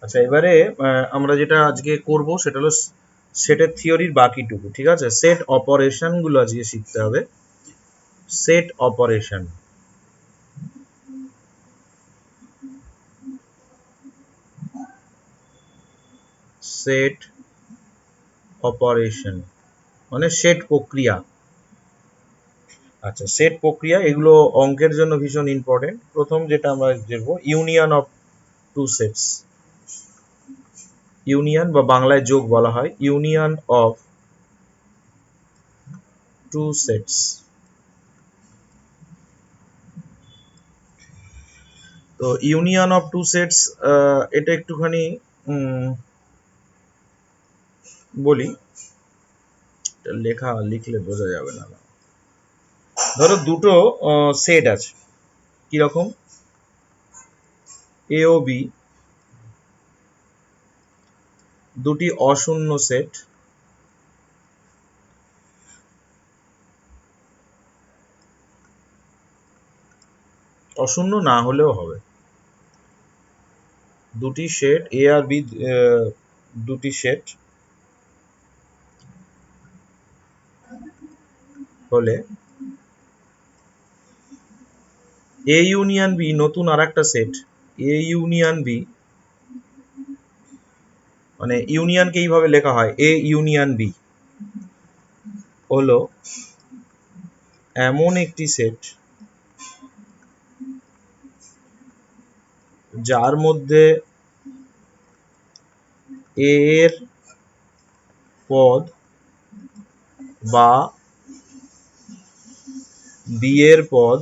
আচ্ছা, এবারে আমরা যেটা আজকে করব সেটা হলো সেটের থিওরির বাকিটুকু, ঠিক আছে? সেট অপারেশন গুলো আজকে শিখতে হবে। সেট অপারেশন, সেট অপারেশন মানে সেট প্রক্রিয়া। আচ্ছা, সেট প্রক্রিয়া এগুলো অঙ্কের জন্য ভীষণ ইম্পর্টেন্ট। প্রথম যেটা আমরা দেখব, union of two sets. Union বা বাংলায় যোগ বলা হয়, ইউনিয়ন অফ টু সেটস। তো ইউনিয়ন অফ টু সেটস এটা একটুখানি বলি, লিখলে বোঝা যাবে না। ধরো দুটো সেট আছে, কিরকম? এ ও বি দুটি অশূন্য সেট, অশূন্য না হলেও হবে। দুটি সেট এ আর বি, দুটি সেট হলে এ ইউনিয়ন বি নতুন আর একটা সেট, এ ইউনিয়ন বি, মানে ইউনিয়নকে এইভাবে লেখা হয় এ ইউনিয়ন বি, হলো এমন একটি সেট যার মধ্যে এ এর পদ বা বি এর পদ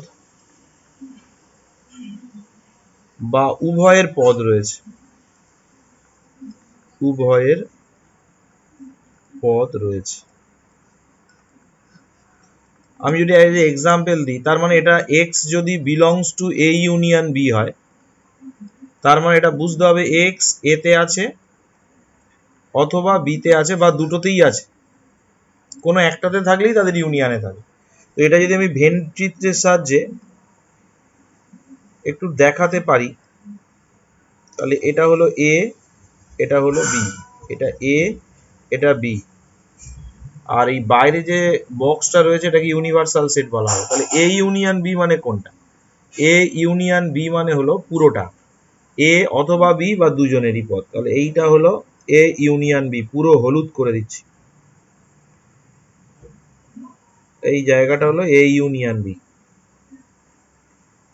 বা উভয়ের পদ রয়েছে, উভয়ের পদ রয়েছে। আমি যদি এক্সাম্পল দিই, তার মানে এটা এক্স যদি belongs to A union B হয়, তার মানে এটা বুঝতে হবে এক্স এ তে আছে অথবা বি তে আছে বা দুটোতেই আছে, কোনো একটাতে থাকলেই তাদের ইউনিয়নে থাকে। তো এটা যদি আমি ভেন চিত্রের সাহায্যে একটু দেখাতে পারি, তাহলে এটা হলো এ, এটা হলো বি, এটা এ, এটা বি, আর এই বাইরে যে বক্সটা রয়েছে এটাকে ইউনিভার্সাল সেট বলা হয়। তাহলে এ ইউনিয়ন বি মানে কোনটা? এ ইউনিয়ন বি মানে হলো পুরোটা, এ অথবা বি বা দুজনেরই পদ। তাহলে এইটা হলো এ ইউনিয়ন বি, পুরো হলুদ করে দিচ্ছি, এই জায়গাটা হলো A union B.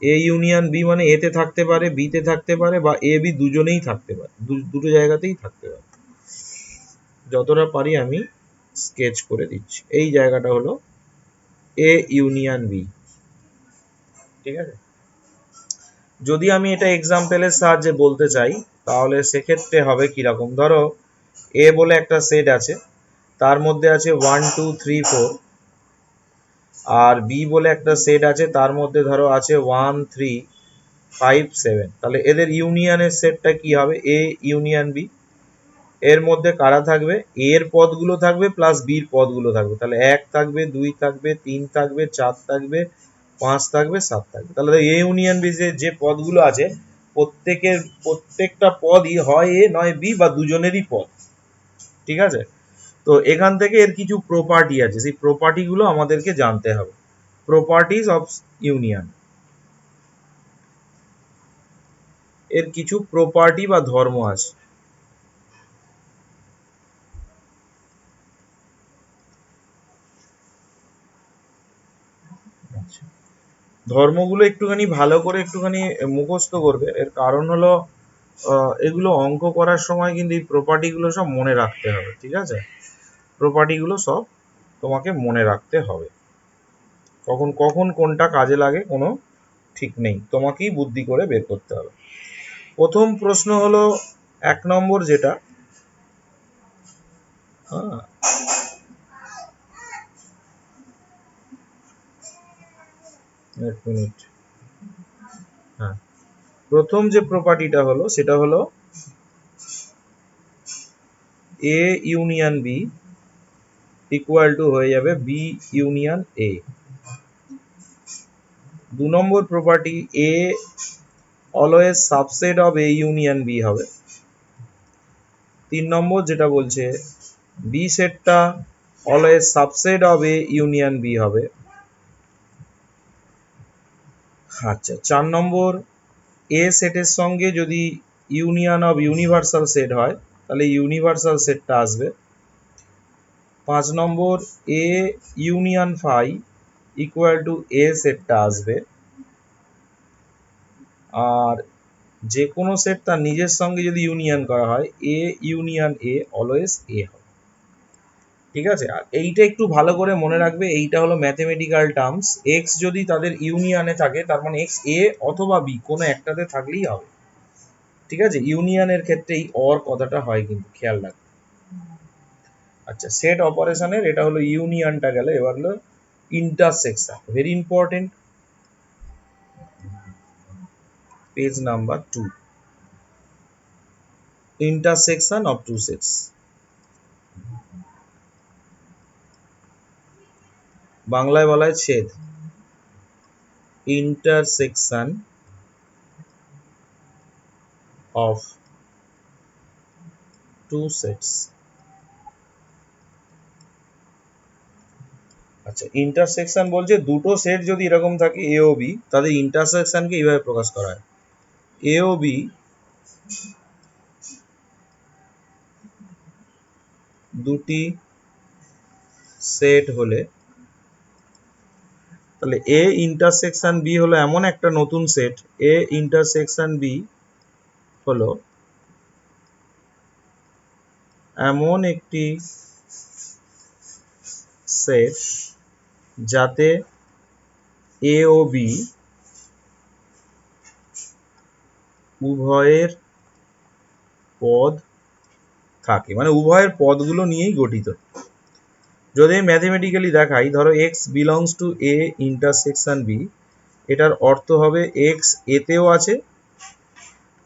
A union B মানে এ তে থাকতে পারে, বি তে থাকতে পারে বা এ বি দুজনেই থাকতে পারে, দুটো জায়গাতেই থাকতে পারে। যতটা পারি আমি স্কেচ করে দিচ্ছি, এই জায়গাটা হলো এ ইউনিয়ন বি, ঠিক আছে? যদি আমি এটা এক্সাম্পলের সাহায্যে বলতে চাই, তাহলে সেক্ষেত্রে হবে কিরকম? ধরো এ বলে একটা সেট আছে, তার মধ্যে আছে 1 2 3 4, আর বি বলে একটা সেট আছে, তার মধ্যে ধরো আছে 1 3 5 7। তাহলে এদের ইউনিয়নের সেটটা কি হবে? A union B. এর মধ্যে কারা থাকবে? এ এর পদগুলো থাকবে প্লাস বির পদগুলো থাকবে। তাহলে 1 থাকবে, 2 থাকবে, 3 থাকবে, 4 থাকবে, 5 থাকবে, 7 থাকবে। তাহলে এ ইউনিয়ন বি যে পদগুলো আছে প্রত্যেকটা পদই হয় এ নয় বি বা দুজনেরই পদ, ঠিক আছে? তো এখান থেকে এর কিছু প্রপার্টি আছে, সেই প্রপার্টি গুলো আমাদেরকে জানতে হবে। প্রপার্টিজ অফ ইউনিয়ন, এর কিছু প্রপার্টি বা ধর্ম আছে। ধর্মগুলো একটুখানি ভালো করে একটুখানি মুখস্থ করবে। এর কারণ হলো এগুলো অঙ্ক করার সময় কিন্তু এই প্রপার্টি গুলো সব মনে রাখতে হবে, ঠিক আছে? প্রপার্টি গুলো সব তোমাকে মনে রাখতে হবে। কখন কখন কোনটা কাজে লাগে কোনো ঠিক নেই, তোমাকেই বুদ্ধি করে বের করতে হবে। প্রথম প্রশ্ন হলো 1 নম্বর যেটা, হ্যাঁ, এক মিনিট, হ্যাঁ, প্রথম যে প্রপার্টিটা হলো সেটা হলো A union B equal to হয়ে যাবে বি ইউনিয়ন এ। 2 নম্বর property, A always subset of A union B হবে। 3 নম্বর যেটা বলছে বি সেটটা always subset of A union B হবে। আচ্ছা 4 নম্বর এ সেটের সঙ্গে যদি ইউনিয়ন অফ ইউনিভার্সাল সেট হয় তাহলে ইউনিভার্সাল সেটটা আসবে। 5 নম্বর A union phi equal to A সেটটা আসবে। আর যে কোনো সেট তার নিজের সঙ্গে যদি ইউনিয়ন করা হয় এ ইউনিয়ন এ অলওয়েজ এ হবে। ঠিক আছে, আর এইটা একটু ভালো করে মনে রাখবে, এইটা হলো ম্যাথমেটিক্যাল টার্মস। এক্স যদি তাদের ইউনিয়নে থাকে তার মানে এক্স এ অথবা বি কোনো একটাতে থাকলেই হবে। ঠিক আছে, ইউনিয়নের ক্ষেত্রে এই অর কথাটা হয়, কিন্তু খেয়াল রাখবে। আচ্ছা, সেট অপারেশনের এটা হলো ইউনিয়নটা গেল, এবার হলো intersection, very important. Page number 2, intersection of two sets. বাংলায় বলা হয় ছেদ। intersection of two sets. আচ্ছা, ইন্টারসেকশন বলছে দুটো সেট যদি এরকম থাকে এ ও বি, তাদের ইন্টারসেকশনকে এইভাবে প্রকাশ করা হয়, এ ও বি দুটি সেট হলে, তাহলে এ ইন্টারসেকশন বি হলো এমন একটা নতুন সেট, এ ইন্টারসেকশন বি হলো এমন একটি সেট যাতে এ ও বি উভয়ের পদ থাকে, মানে উভয়ের পদগুলো নিয়েই গঠিত। যদি ম্যাথমেটিক্যালি দেখাই, ধরো x belongs to A intersection B, এটার অর্থ হবে এক্স এতেও আছে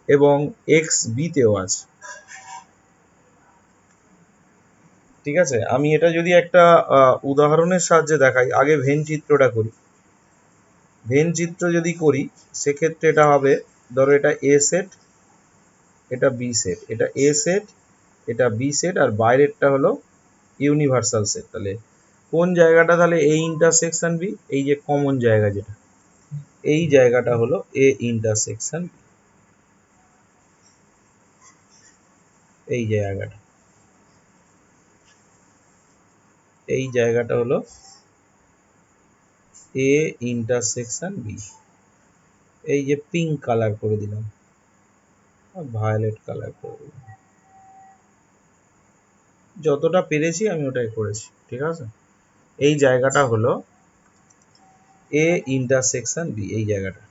এবং এক্স বিতেও আছে। ঠিক আছে, আমি এটা যদি একটা উদাহরণের সাহায্যে দেখাই, আগে ভেন চিত্রটা করি। ভেন চিত্র যদি করি সেক্ষেত্রে এটা হবে, ধরো এটা এ সেট, এটা বি সেট, এটা এ সেট, এটা বি সেট, আর বাইরেরটা হলো ইউনিভার্সাল সেট। তাহলে কোন জায়গাটা তাহলে এ ইন্টারসেকশন বি, এই যে কমন জায়গা যেটা, এই জায়গাটা হলো এ ইন্টারসেকশন, এই জায়গাটা, এই জায়গাটা হলো এ ইন্টারসেকশন বি। এই যে পিঙ্ক কালার করে দিলাম, ভায়োলেট কালার করে দিলাম, যতটা পেরেছি আমি ওটাই করেছি। ঠিক আছে, এই জায়গাটা হলো এ ইন্টারসেকশন বি, এই জায়গাটা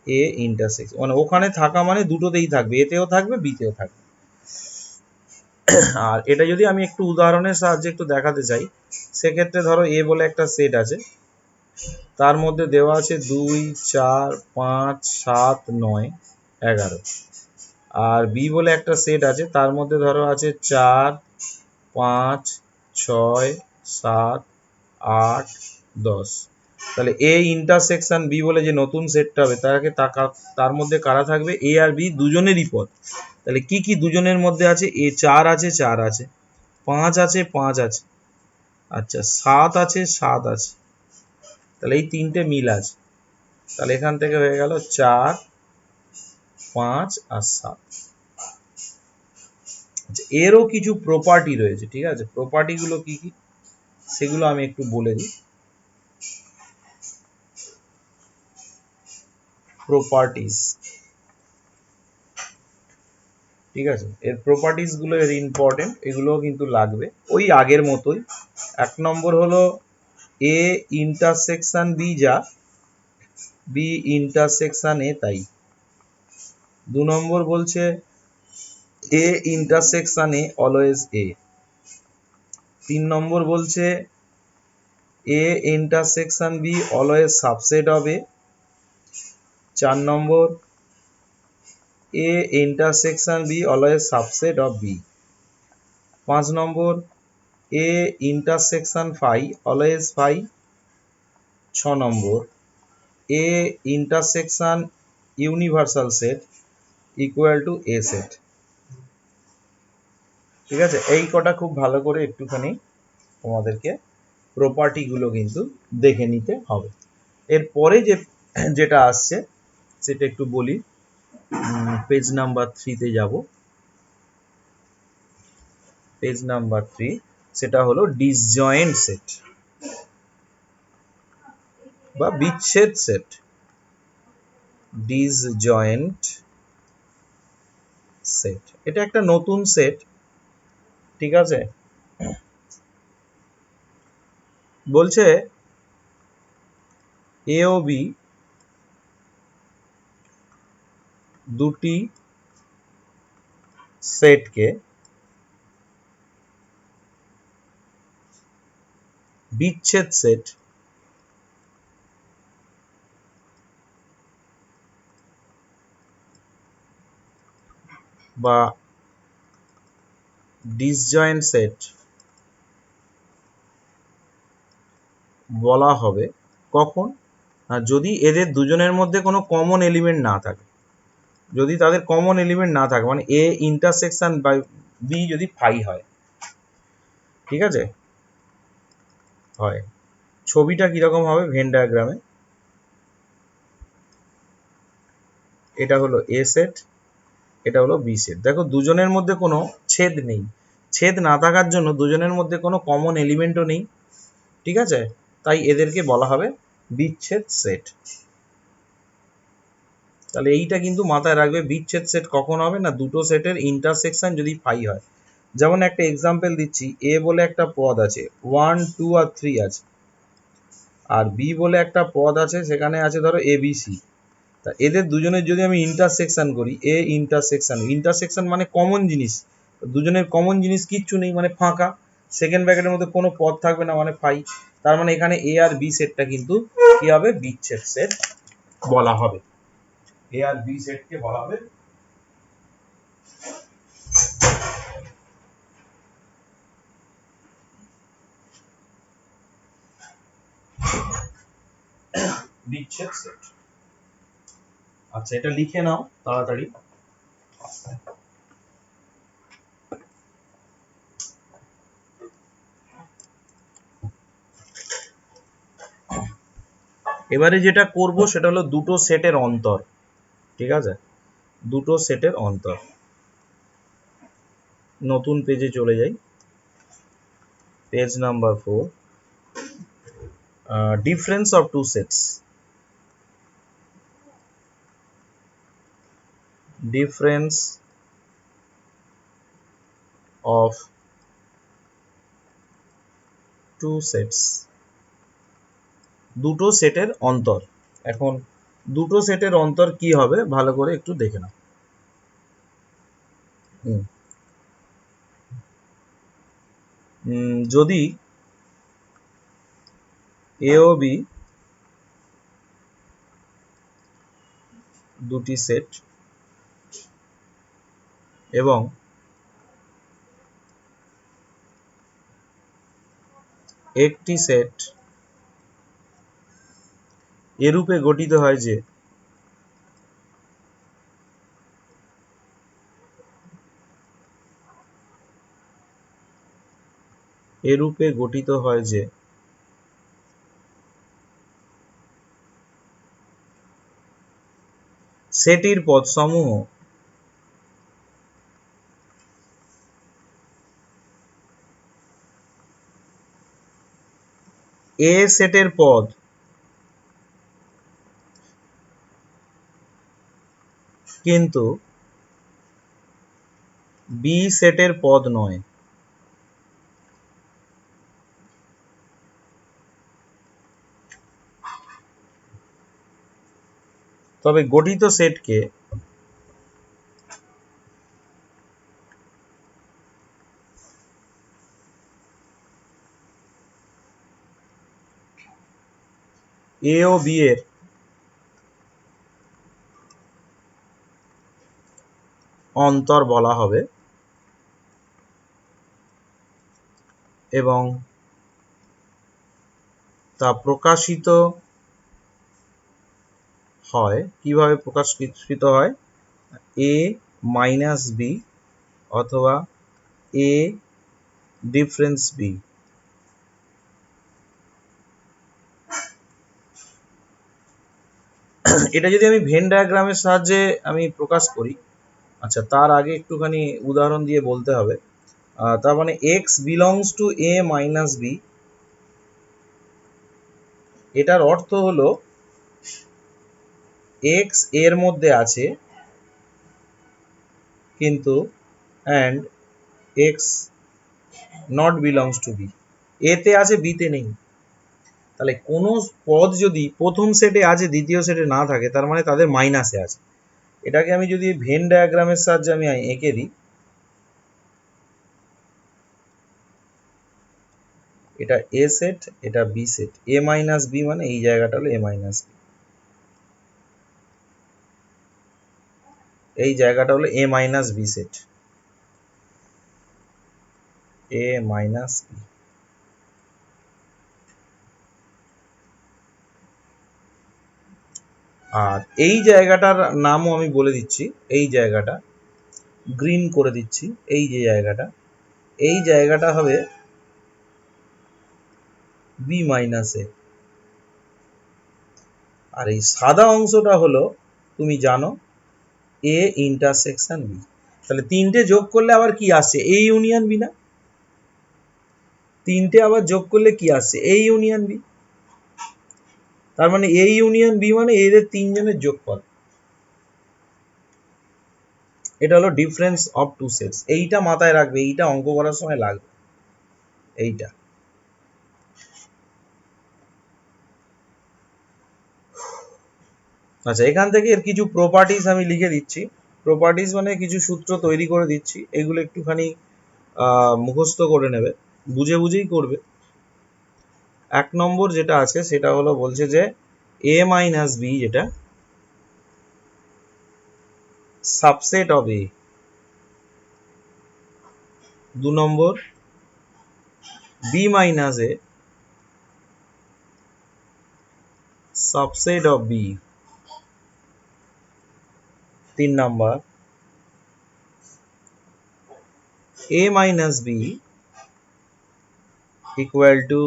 এ ইন্টারসেকশন, মানে ওখানে থাকা মানে দুটোতেই থাকবে, এতেও থাকবে বিতেও থাকবে। আর এটা যদি আমি একটু উদাহরণের সাহায্যে একটু দেখাতে চাই, সেক্ষেত্রে ধরো এ বলে একটা সেট আছে, তার মধ্যে দেওয়া আছে 2 4 5 7 9 11, আর বি বলে একটা সেট আছে, তার মধ্যে ধরো আছে 4 5 6 7 8 10। তাহলে এ ইন্টারসেকশন বি বলে যে নতুন সেটটা হবে, তার মধ্যে কারা থাকবে, এ আর বি দুজনেরই পদ। তাহলে কি কি দুজনের মধ্যে আছে, এ 4 আছে, 4 আছে, 5 আছে, 5 আছে, আচ্ছা 7 আছে, 7 আছে, তাহলে এই তিনটে মিল আছে। তাহলে এখান থেকে হয়ে গেল 4 5 আর 7। আচ্ছা, এরও কিছু প্রপার্টি রয়েছে। ঠিক আছে, প্রপার্টি গুলো কি কি সেগুলো আমি একটু বলে দিই। প্রপার্টিজ, ঠিক আছে, এর প্রপার্টিজ গুলো এর ইম্পর্টেন্ট, এগুলোও কিন্তু লাগবে ওই আগের মতোই। 1 নম্বর হলো এ ইন্টারসেকশন বি যা বি ইন্টারসেকশন এ তাই। 2 নম্বর বলছে A intersection A always a. 3 নম্বর বলছে A intersection B always subset of A. 4 নম্বর A intersection B always subset of B. 5 নম্বর A intersection phi always phi. 6 নম্বর A intersection universal set equal to A set. ঠিক আছে, এই কটা খুব ভালো করে একটুখানি তোমাদেরকে প্রপার্টি গুলো কিন্তু দেখে নিতে হবে। এরপরে যেটা আসছে সেটা একটু বলি, পেজ নাম্বার 3 যাব। পেজ নাম্বার 3 সেটা হলো ডিসজয়েন্ট সেট বা বিচ্ছেদ সেট। ডিসজয়েন্ট সেট এটা একটা নতুন সেট, ঠিক আছে। বলছে এ ও বি দুটি সেটকে বিচ্ছেদ সেট বা ডিসজয়েন্ট সেট বলা হবে কখন? যদি এদের দুজনের মধ্যে কোনো কমন এলিমেন্ট না থাকে। যদি তাদের কমন এলিমেন্ট না থাকে, মানে এ ইন্টারসেকশন বাই বি যদি ফাই হয়, ঠিক আছে, হয়। ছবিটা কিরকম হবে ভেন ডায়াগ্রামে? এটা হলো এ সেট, এটা হলো বি সেট। দেখো দুজনের মধ্যে কোনো ছেদ নেই, ছেদ না থাকার জন্য দুজনের মধ্যে কোনো কমন এলিমেন্টও নেই, ঠিক আছে, তাই এদেরকে বলা হবে বিচ্ছেদ সেট। তাহলে এইটা কিন্তু মাথায় রাখবে, বিচ্ছেদ সেট কখন হবে না, দুটো সেটের ইন্টারসেকশন যদি ফাই হয়। যেমন একটা এক্সাম্পল দিচ্ছি, এ বলে একটা পদ আছে, 1 2 আর 3 আছে, আর বি বলে একটা পদ আছে, সেখানে আছে ধরো এ বি সি। তা এদের দুজনের যদি আমি ইন্টারসেকশন করি, এ ইন্টারসেকশন, ইন্টারসেকশন মানে কমন জিনিস, দুজনের কমন জিনিস কিচ্ছু নেই মানে ফাঁকা, সেকেন্ড ব্র্যাকেটের মধ্যে কোনো পদ থাকবে না মানে ফাই। তার মানে এখানে এ আর বি সেটটা কিন্তু কি হবে, বিচ্ছেদ সেট বলা হবে। এ আর বি সেটকে বলা হবে বিচ্ছেদ সেট। আচ্ছা, এটা লিখে নাও তাড়াতাড়ি। এবারে যেটা করব সেটা হলো দুটো সেটের অন্তর, ঠিক আছে, দুটো সেটের অন্তর। নতুন পেজে চলে যাই, page number 4, difference of two sets. Difference of two sets, দুটো সেটের অন্তর। এখন দুটো সেটের অন্তর কি হবে ভালো করে একটু দেখে নাও। যদি এ ও বি দুটি সেট এবং একটি সেট এরূপে গঠিত হয় যে এরূপে গঠিত হয় যে সেটির পদসমূহ এ সেটের পদ কিন্তু বি সেটের পদ নয়। তবে গঠিত সেটকে এ ও বি এর অন্তর বলা হবে এবং তা প্রকাশিত হয় কিভাবে? প্রকাশিত হয় এ মাইনাস বি অথবা এ ডিফারেন্স বি। এটা যদি আমি ভেন ডায়াগ্রামের সাহায্যে আমি প্রকাশ করি, আচ্ছা তার আগে একটুখানি উদাহরণ দিয়ে বলতে হবে। তার মানে x belongs to A minus B, এটার অর্থ হলো এক্স এর মধ্যে আছে কিন্তু and x not belongs to B, এতে আছে বিতে নেই। তাহলে কোনো পদ যদি প্রথম সেটে আছে দ্বিতীয় সেটে না থাকে, তার মানে তাদের মাইনাসে আছে। এটাকে আমি যদি ভেন ডায়াগ্রামের সাহায্যে আমি এঁকে দিই, এটা এ সেট, এটা বি সেট, এ মাইনাস বি মানে এই জায়গাটা হলো এ মাইনাস বি, এই জায়গাটা হলো এ মাইনাস বি সেট, এ মাইনাস বি। আর এই জায়গাটার নামও আমি বলে দিচ্ছি, এই জায়গাটা গ্রিন করে দিচ্ছি, এই যে জায়গাটা, এই জায়গাটা হবে বি মাইনাস এ, আর এই সাদা অংশটা হলো তুমি জানো এ ইন্টারসেকশন বি। তাহলে তিনটে যোগ করলে আবার কি আসছে, এ ইউনিয়ন বি না? তিনটে আবার যোগ করলে কি আসছে, এ ইউনিয়ন বি। তার মানে এ ইউনিয়ন বি মানে এদের তিনজনের যোগফল। এটা হলো ডিফারেন্স অফ টু সেটস। এইটা মাথায় রাখবে, এইটা অঙ্ক করার সময় লাগবে এইটা। আচ্ছা, এখান থেকে এর কিছু প্রপার্টিজ আমি লিখে দিচ্ছি। প্রপার্টিজ মানে কিছু সূত্র তৈরি করে দিচ্ছি, এগুলো একটুখানি মুখস্থ করে নেবে, বুঝে বুঝেই করবে। 1 নম্বর যেটা আছে সেটা হলো বলছে যে এ মাইনাস বি যেটা সাবসেট অফ এ। 2 নম্বর B minus A subset of B. 3 নম্বর a minus b equal to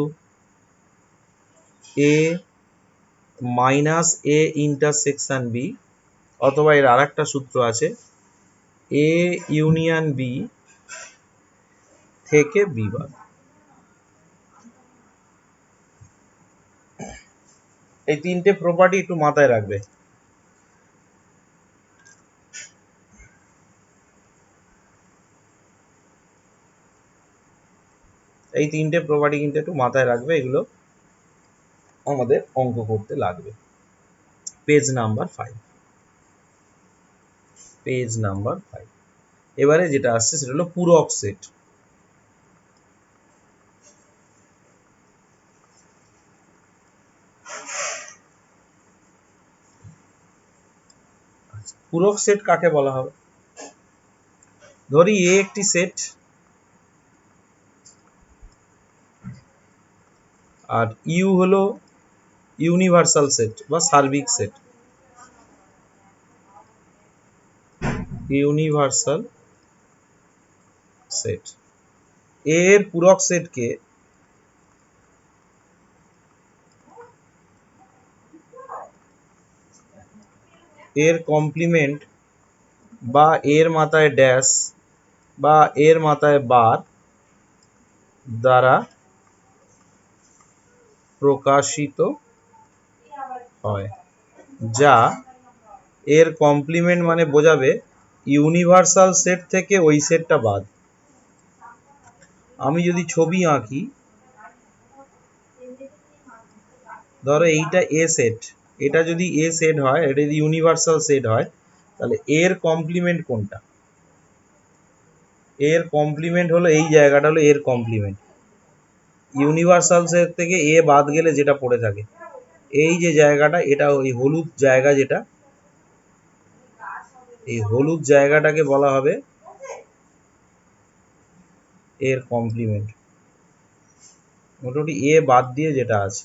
a minus a intersection b, অথবা এর আরেকটা সূত্র আছে a ইউনিয়ন b থেকে b বাদ। এই তিনটে প্রপার্টি একটু মাথায় রাখবে। এই তিনটে প্রপার্টি কিন্তু একটু মাথায় রাখবে, এগুলো আমাদের অঙ্ক করতে লাগবে। Page number 5, page number 5। এবারে যেটা আসছে সেটা হলো পূরক সেট। পূরক সেট কাকে বলা হবে? ধরি এ একটি সেট আর ইউ হলো ইউনিভার্সাল সেট বা সার্বিক সেট, ইউনিভার্সাল সেট। এর পূরক সেটকে এর কমপ্লিমেন্ট বা এর মাথায় ড্যাশ বা এর মাথায় বার দ্বারা প্রকাশিত হয়, যা এর কমপ্লিমেন্ট মানে বোঝাবে ইউনিভার্সাল সেট থেকে ওই সেটটা বাদ। আমি যদি ছবি আঁকি, ধরো এইটা এ সেট, এটা যদি এ সেট হয়, এটা যদি ইউনিভার্সাল সেট হয়, তাহলে এর কমপ্লিমেন্ট কোনটা? এর কমপ্লিমেন্ট হলো এই জায়গাটা হলো এর কমপ্লিমেন্ট। ইউনিভার্সাল সেট থেকে এ বাদ গেলে যেটা পড়ে থাকে, এই যে জায়গাটা, এটা ওই হলুদ জায়গা, যেটা এই হলুদ জায়গাটাকে বলা হবে এর কমপ্লিমেন্ট। মোটামুটি এ বাদ দিয়ে যেটা আছে।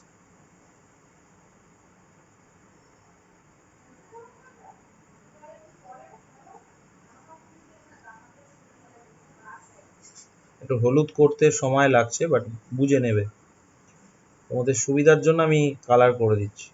একটু হলুদ করতে সময় লাগছে, বাট বুঝে নেবে। তোমাদের সুবিধার জন্য আমি কালার করে দিচ্ছি।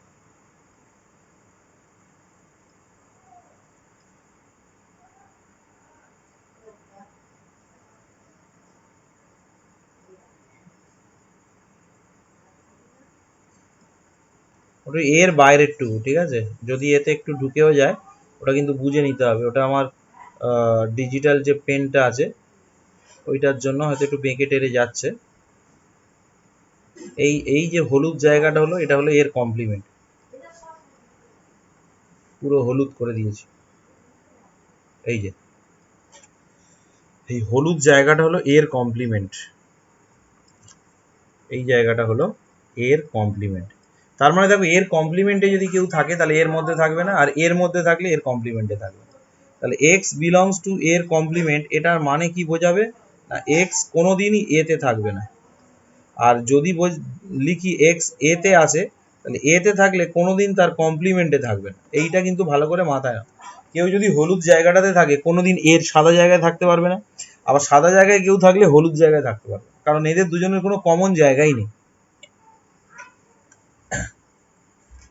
ওটা এর বাইরের টুকু, ঠিক আছে? যদি এতে একটু ঢুকেও যায় ওটা কিন্তু বুঝে নিতে হবে। ওটা আমার ডিজিটাল যে পেনটা আছে ওইটার জন্য হয়তো একটু বেঁকে টেরে যাচ্ছে। এই এই যে হলুদ জায়গাটা হলো, এটা হলো এর কমপ্লিমেন্ট। পুরো হলুদ করে দিয়েছি। এই যে এই হলুদ জায়গাটা হলো এর কমপ্লিমেন্ট। এই জায়গাটা হলো এর কমপ্লিমেন্ট। তার মানে দেখো, এর কমপ্লিমেন্টে যদি কেউ থাকে তাহলে এর মধ্যে থাকবে না, আর এর মধ্যে থাকলে এর কমপ্লিমেন্টে থাকবে। তাহলে এক্স বিলংস টু এর কমপ্লিমেন্ট, এটার মানে কি বোঝাবে না? এক্স কোনোদিনই এতে থাকবে না। আর যদি লিখি এক্স এতে আছে, তাহলে এতে থাকলে কোনোদিন তার কমপ্লিমেন্টে থাকবে না। এইটা কিন্তু ভালো করে মাথায় রাখো। কেউ যদি হলুদ জায়গাটাতে থাকে কোনোদিন এর সাদা জায়গায় থাকতে পারবে না, আবার সাদা জায়গায় কেউ থাকলে হলুদ জায়গায় থাকতে পারবে, কারণ এদের দুজনের কোনো কমন জায়গাই নেই।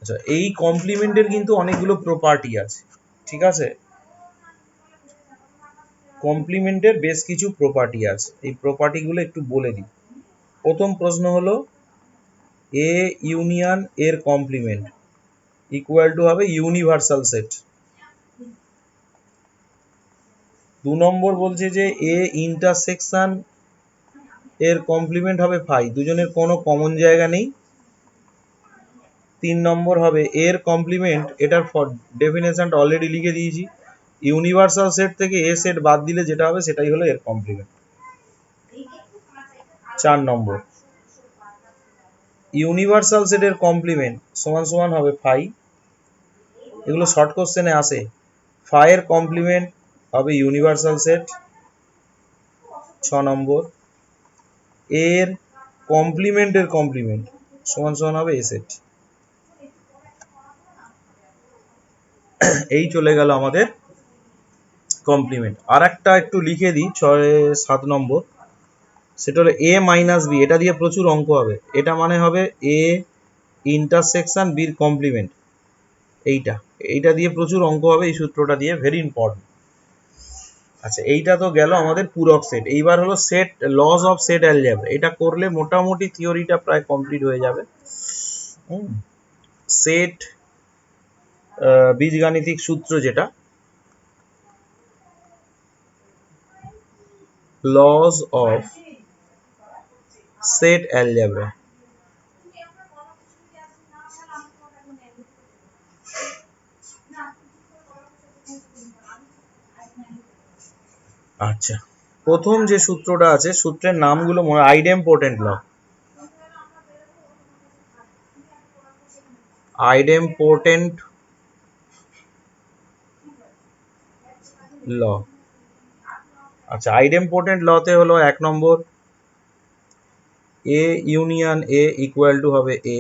আচ্ছা, এই কমপ্লিমেন্টের কিন্তু অনেকগুলো প্রপার্টি আছে, ঠিক আছে? কমপ্লিমেন্টের বেশ কিছু প্রপার্টি আছে, এই প্রপার্টিগুলো একটু বলে দিই। প্রথম প্রশ্ন হলো এ ইউনিয়ন এর কমপ্লিমেন্ট ইকুয়াল টু হবে ইউনিভার্সাল সেট। 2 নম্বর বলছে যে এ ইন্টারসেকশন এর কমপ্লিমেন্ট হবে ফাই, দুজনের কোনো কমন জায়গা নেই। 3 নম্বর হবে এর কমপ্লিমেন্ট, এটার ডেফিনেশনটা অলরেডি লিখে দিয়েছি, ইউনিভার্সাল সেট থেকে এ সেট বাদ দিলে যেটা হবে সেটাই হলো এর কমপ্লিমেন্ট। 4 নম্বর ইউনিভার্সাল সেটের কমপ্লিমেন্ট সমান সমান হবে ফাই। এগুলো শর্ট কোশ্চেনে আসে। ফাই এর কমপ্লিমেন্ট হবে ইউনিভার্সাল সেট। 6 নম্বর এর কমপ্লিমেন্টের কমপ্লিমেন্ট সমান সমান হবে এ সেট। এই চলে গেল আমাদের কমপ্লিমেন্ট। আর একটা একটু লিখে দিই 6-7 নম্বর, সেটা হলো এ মাইনাস বি। এটা দিয়ে প্রচুর অঙ্ক হবে। এটা মানে হবে এ ইন্টারসেকশন বির কমপ্লিমেন্ট। এইটা দিয়ে প্রচুর অঙ্ক হবে, এই সূত্রটা দিয়ে, ভেরি ইম্পর্টেন্ট। আচ্ছা, এইটা তো গেল আমাদের পূরক সেট। এইবার হলো set, laws of set algebra. এটা করলে মোটামুটি থিওরিটা প্রায় কমপ্লিট হয়ে যাবে। সেট বীজগাণিতিক সূত্র যেটা, লস অফ সেট অ্যালজেব্রা। আচ্ছা, প্রথম যে সূত্রটা আছে, সূত্রের নামগুলো আইডেমপোটেন্ট ল, আইডেমপোটেন্ট ল। আচ্ছা, আইডেমপোটেন্ট লতে হলো 1 নম্বর A union A equal to হবে এ।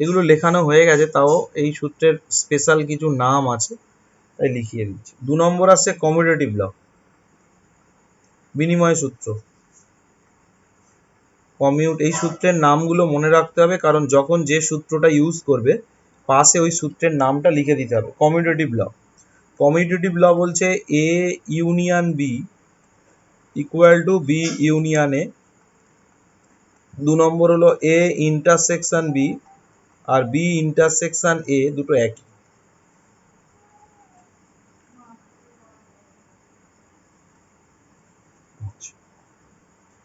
এগুলো লেখানো হয়ে গেছে, তাও এই সূত্রের স্পেশাল কিছু নাম আছে তাই লিখিয়ে দিচ্ছি। 2 নম্বর আসছে কমিউটেটিভ ল, বিনিময় সূত্র। এই সূত্রের নামগুলো মনে রাখতে হবে, কারণ যখন যে সূত্রটা ইউজ করবে পাশে ওই সূত্রের নামটা লিখে দিতে হবে। কমিউটেটিভ ল, কমিউটেটিভ ল বলছে A union B equal to B union A. 2 নম্বর হলো এ ইন্টারসেকশন বি আর বি ইন্টারসেকশন এ, দুটো একই।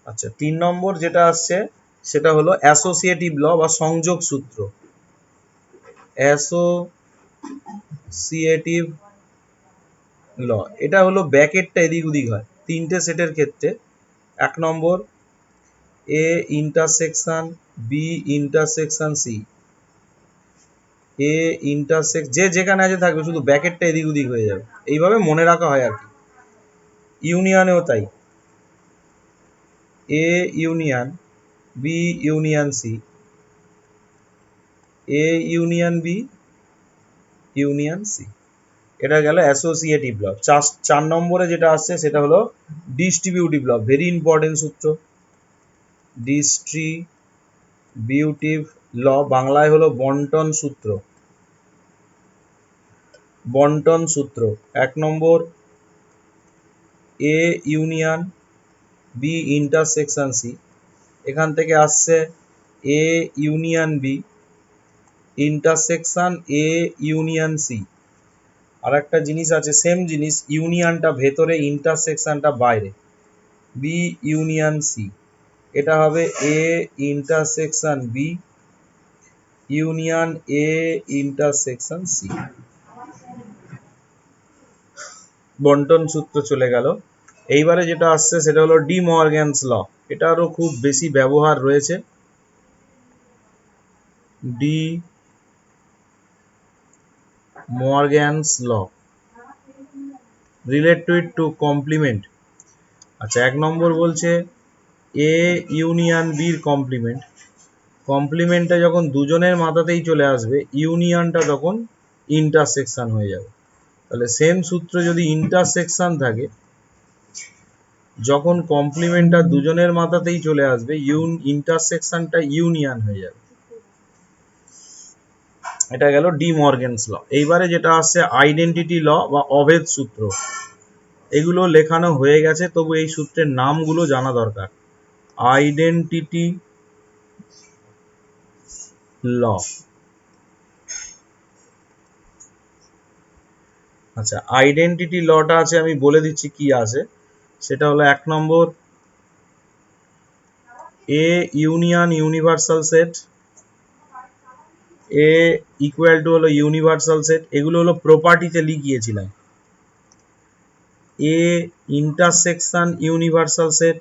আচ্ছা, 3 নম্বর যেটা আসছে সেটা হলো অ্যাসোসিয়েটিভ ল বা সংযোগ সূত্র। অ্যাসোসিয়েটিভ ল, এটা হলো ব্র্যাকেটটা এদিক ওদিক হয় তিনটে সেটের ক্ষেত্রে। 1 নম্বর A intersection B intersection C, A intersect যে যেখানে আছে থাকবে, শুধু ব্র্যাকেটটা এদিক ওদিক হয়ে যাবে, এইভাবে মনে রাখা হয় আর কি। ইউনিয়নেও তাই, A union B union C, A union B union C. এটা গেল অ্যাসোসিয়েটিভ ল। 4 নম্বরে যেটা আসছে সেটা হলো ডিস্ট্রিবিউটিভ ল, ভেরি ইম্পর্টেন্ট সূত্র। ডিস্ট্রিবিউটিভ ল বাংলায় হলো বন্টন সূত্র। বন্টন সূত্র 1 নম্বর, A union B intersection C, এখান থেকে আসছে A union B intersection A union C. আর একটা জিনিস আছে, সেম জিনিস, ইউনিয়নটা ভেতরে, ইন্টারসেকশনটা বাইরে, বি ইউনিয়ন সি। এটা হবে A intersection B union A intersection C. বন্টন সূত্র চলে গেল। এইবারে যেটা আসছে সেটা হলো ডি মর্গ্যানস ল। এটারও খুব বেশি ব্যবহার রয়েছে। De Morgan's law, relate to it to complement. আচ্ছা, 1 নম্বর বলছে এ ইউনিয়ন বির কমপ্লিমেন্ট। কমপ্লিমেন্টটা যখন দুজনের মাথাতেই চলে আসবে, ইউনিয়নটা তখন ইন্টারসেকশন হয়ে যাবে। তাহলে সেম সূত্র যদি ইন্টারসেকশন থাকে, যখন কমপ্লিমেন্টটা দুজনের মাথাতেই চলে আসবে, ইন্টারসেকশনটা ইউনিয়ন হয়ে যাবে। এটা গেল ডি মর্গ্যানস ল। এইবারে যেটা আসছে আইডেন্টিটি ল বা অভেদ সূত্র। এগুলো লেখানো হয়ে গেছে, তবু এই সূত্রের নামগুলো জানা দরকার। আইডেন্টিটি ল। আচ্ছা, আইডেন্টিটি লটা আছে, আমি বলে দিচ্ছি কি আছে। সেটা হলো 1 নম্বর, A union universal set, A equal to হলো ইউনিভার্সাল সেট। এগুলো হলো প্রপার্টিতে লিখিয়েছিলাম। A intersection universal set,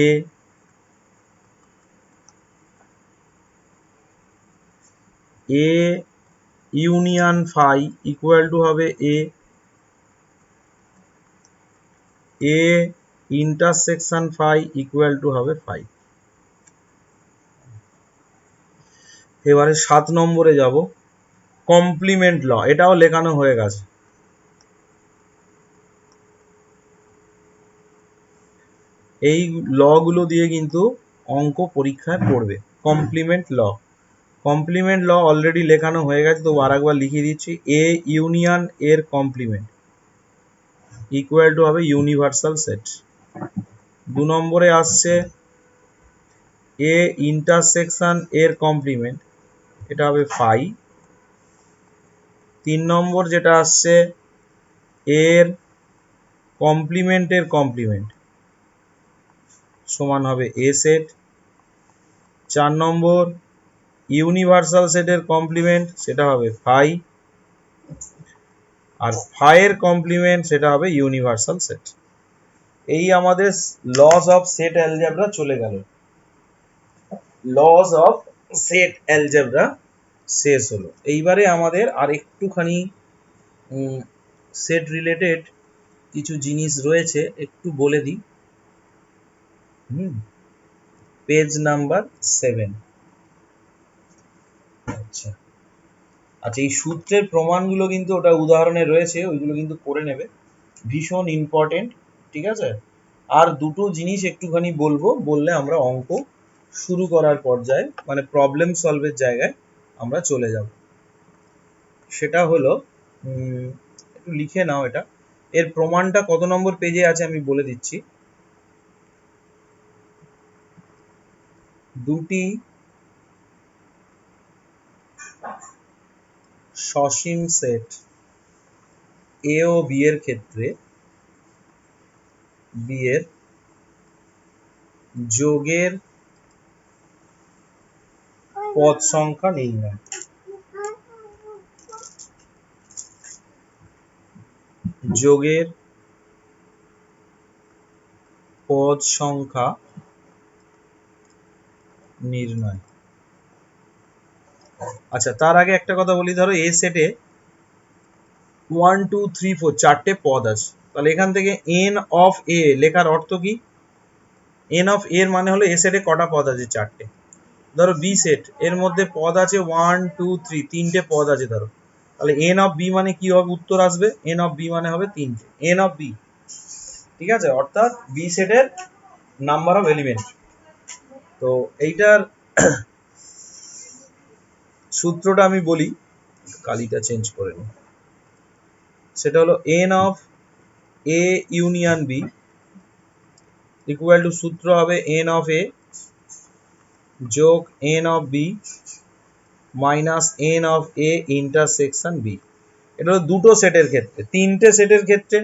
A union phi equal to হবে A intersection phi equal to হবে ফাই। এবারে 7 নম্বরে যাব, কমপ্লিমেন্ট ল। এটাও লেখানো হয়ে গেছে। এই ল গুলো দিয়ে কিন্তু অঙ্ক পরীক্ষায় পড়বে। কমপ্লিমেন্ট ল, কমপ্লিমেন্ট ল অলরেডি লেখানো হয়ে গেছে, তো আর একবার লিখিয়ে দিচ্ছি। এ ইউনিয়ন এর কমপ্লিমেন্ট ইকুয়াল টু হবে ইউনিভার্সাল সেট। 2 নম্বরে আসছে এ ইন্টারসেকশন এর কমপ্লিমেন্ট, এটা হবে ফাই। 3 নম্বর যেটা আসছে এর কমপ্লিমেন্টের কমপ্লিমেন্ট সমান হবে এ সেট। 4 নম্বর ইউনিভার্সাল সেটের কমপ্লিমেন্ট, সেটা হবে ফাই। আর ফাইয়ের কমপ্লিমেন্ট সেটা হবে ইউনিভার্সাল সেট। এই আমাদের লস অফ সেট অ্যালজেব্রা চলে গেল। লস অফ সেট অ্যালজেব্রা শেষ হলো। এইবারে আমাদের আর একটুখানি সেট রিলেটেড কিছু জিনিস রয়েছে, একটু বলে দিই। Page number 7। আচ্ছা আচ্ছা, এই সূত্রের প্রমাণগুলো কিন্তু ওটা উদাহরণে রয়েছে, ওইগুলো কিন্তু করে নেবে, ভীষণ ইম্পর্টেন্ট। ঠিক আছে, আর দুটো জিনিস একটুখানি বলবো, বললে আমরা অঙ্ক শুরু করার পর্যায়ে, মানে প্রবলেম সলভের জায়গায় আমরা চলে যাব। সেটা হলো, একটু লিখে নাও এটা। এর প্রমাণটা কত নম্বর পেজে আছে আমি বলে দিচ্ছি। দুটি সসীম সেট এ ও বি এর ক্ষেত্রে বি এর যোগের পদ সংখ্যা নির্ণয়। যোগের পদ সংখ্যা নির্ণয়। আচ্ছা, তার আগে একটা কথা বলি, ধরো এ সেটে 1 2 3 4 চারটে পদ আছে, তাহলে এখান থেকে এন অফ এ লেখার অর্থ কি? এন অফ এর মানে হলো এ সেটে কটা পদ আছে? চারটে। ধরো বি সেট, এর মধ্যে পদ আছে 1 2 3, তিনটে পদ আছে ধরো, তাহলে এন অফ বি মানে কি হবে, উত্তর আসবে এন অফ বি মানে হবে 3টে, এন অফ বি, ঠিক আছে, অর্থাৎ বি সেটের নাম্বার অফ এলিমেন্ট। তো এইটার সূত্রটা আমি বলি, কালিটা চেঞ্জ করে নিই। সেটা হলো n of A union B equal to, সূত্র হবে এন অফ এ যোগ n of B minus n of A intersection B. এটা হলো দুটো সেটের ক্ষেত্রে। 3টে সেটের ক্ষেত্রে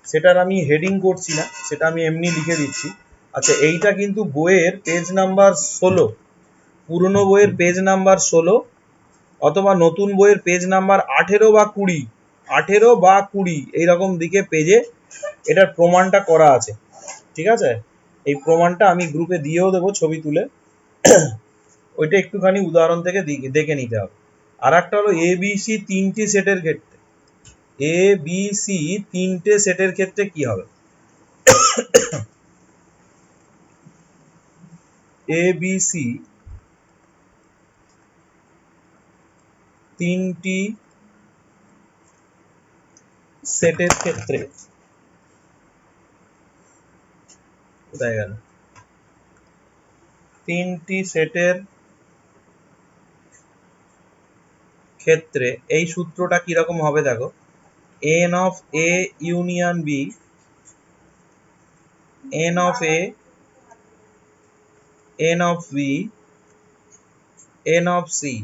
সেটার আমি হেডিং করছি না, সেটা আমি এমনি লিখে দিচ্ছি। আচ্ছা, এইটা কিন্তু বইয়ের পেজ নাম্বার 16, পুরনো বইয়ের পেজ নাম্বার 16 অথবা নতুন বইয়ের পেজ নাম্বার 18 বা 20, 18 বা 20 এইরকম দিকে পেজে এটার প্রমাণটা করা আছে, ঠিক আছে। এই প্রমাণটা আমি গ্রুপে দিয়েও দেবো ছবি তুলে, ওইটা একটুখানি উদাহরণ থেকে দেখে নিতে হবে। আর একটা হলো এ বি সি 3টি সেটের ক্ষেত্রে, এ বি সি 3টে সেটের ক্ষেত্রে কি হবে, এ বি সি 3টি সেটের ক্ষেত্রে, কোথায় গেল, 3টি সেটের ক্ষেত্রে এই সূত্রটা কিরকম হবে দেখো, n of A union B, n of A, n of B, n of C,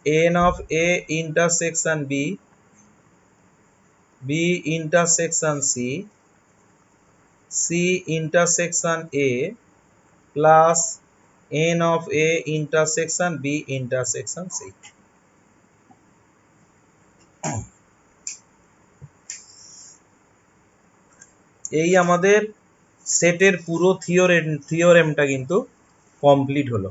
n of A intersection B, B intersection C, C intersection A plus n of A intersection B intersection C. এই আমাদের সেটের পুরো থিওরেমটা কিন্তু complete হলো।